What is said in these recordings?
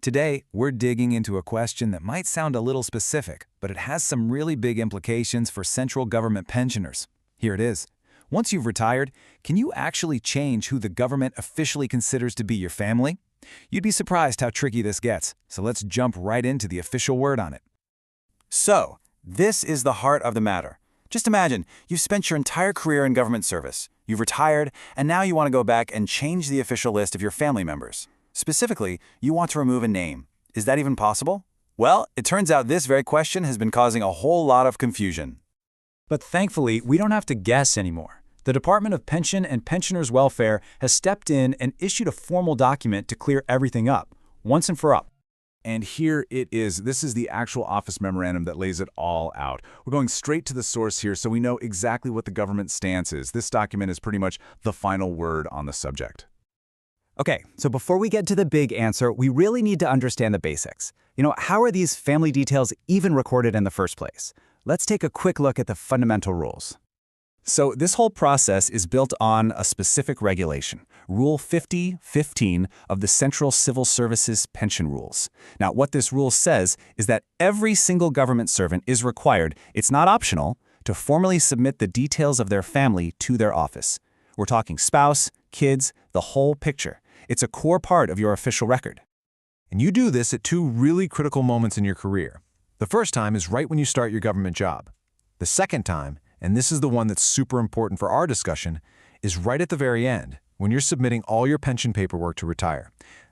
Today, we're digging into a question that might sound a little specific, but it has some really big implications for central government pensioners. Here it is. Once you've retired, can you actually change who the government officially considers to be your family? You'd be surprised how tricky this gets, so let's jump right into the official word on it. So, this is the heart of the matter. Just imagine, you've spent your entire career in government service, you've retired, and now you want to go back and change the official list of your family members. Specifically, you want to remove a name. Is that even possible? Well, it turns out this very question has been causing a whole lot of confusion. But thankfully, we don't have to guess anymore. The Department of Pension and Pensioners' Welfare has stepped in and issued a formal document to clear everything up, once and for all. And here it is. This is the actual Office Memorandum that lays it all out. We're going straight to the source here so we know exactly what the government's stance is. This document is pretty much the final word on the subject. Okay, so before we get to the big answer, we really need to understand the basics. How are these family details even recorded in the first place? Let's take a quick look at the fundamental rules. So this whole process is built on a specific regulation, Rule 5015 of the Central Civil Services Pension Rules. Now, what this rule says is that every single government servant is required, it's not optional, to formally submit the details of their family to their office. We're talking spouse, kids, the whole picture. It's a core part of your official record. And you do this at two really critical moments in your career. The first time is right when you start your government job. The second time, and this is the one that's super important for our discussion, is right at the very end, when you're submitting all your pension paperwork to retire.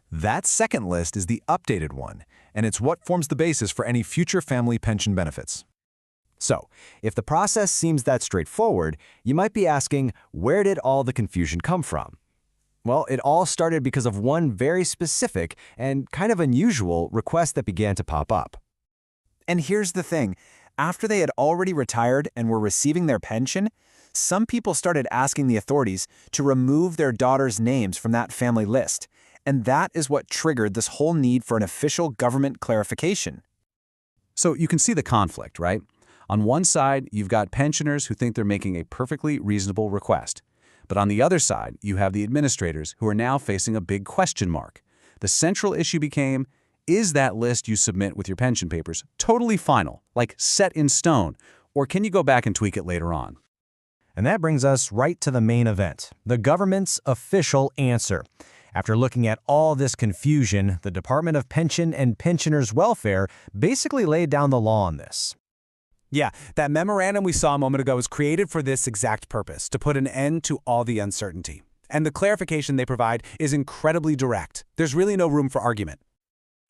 That second list is the updated one, and it's what forms the basis for any future family pension benefits. So, if the process seems that straightforward, you might be asking, where did all the confusion come from? Well, it all started because of one very specific and kind of unusual request that began to pop up. And here's the thing. After they had already retired and were receiving their pension, some people started asking the authorities to remove their daughters' names from that family list. And that is what triggered this whole need for an official government clarification. So you can see the conflict, right? On one side, you've got pensioners who think they're making a perfectly reasonable request. But on the other side, you have the administrators who are now facing a big question mark. The central issue became, is that list you submit with your pension papers totally final, like set in stone, or can you go back and tweak it later on? And that brings us right to the main event, the government's official answer. After looking at all this confusion, the Department of Pension and Pensioners' Welfare basically laid down the law on this. Yeah, that memorandum we saw a moment ago was created for this exact purpose, to put an end to all the uncertainty. And the clarification they provide is incredibly direct. There's really no room for argument.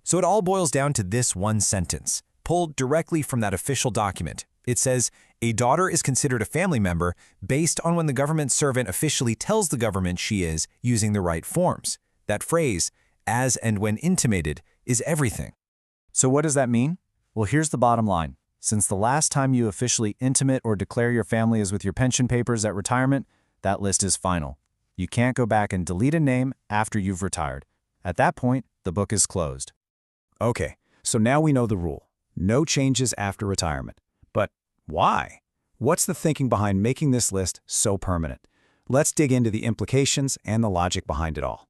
So it all boils down to this one sentence, pulled directly from that official document. It says, a daughter is considered a family member based on when the government servant officially tells the government she is using the right forms. That phrase, as and when intimated, is everything. So what does that mean? Well, here's the bottom line. Since the last time you officially intimate or declare your family is with your pension papers at retirement, that list is final. You can't go back and delete a name after you've retired. At that point, the book is closed. Okay, so now we know the rule. No changes after retirement. But why? What's the thinking behind making this list so permanent? Let's dig into the implications and the logic behind it all.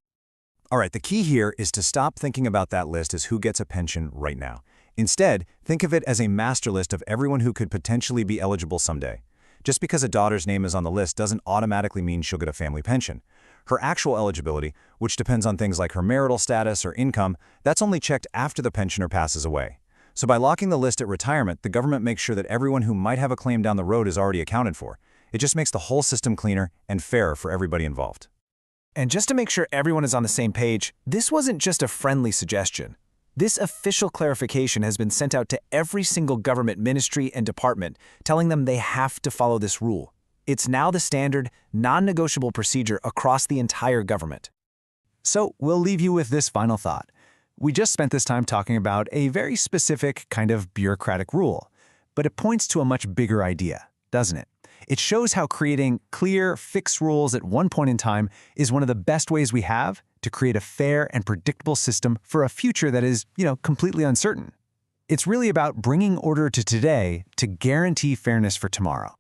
All right, the key here is to stop thinking about that list as who gets a pension right now. Instead, think of it as a master list of everyone who could potentially be eligible someday. Just because a daughter's name is on the list doesn't automatically mean she'll get a family pension. Her actual eligibility, which depends on things like her marital status or income, that's only checked after the pensioner passes away. So by locking the list at retirement, the government makes sure that everyone who might have a claim down the road is already accounted for. It just makes the whole system cleaner and fairer for everybody involved. And just to make sure everyone is on the same page, this wasn't just a friendly suggestion. This official clarification has been sent out to every single government ministry and department, telling them they have to follow this rule. It's now the standard, non-negotiable procedure across the entire government. So we'll leave you with this final thought. We just spent this time talking about a very specific kind of bureaucratic rule, but it points to a much bigger idea, doesn't it? It shows how creating clear, fixed rules at one point in time is one of the best ways we have to create a fair and predictable system for a future that is, completely uncertain. It's really about bringing order to today to guarantee fairness for tomorrow.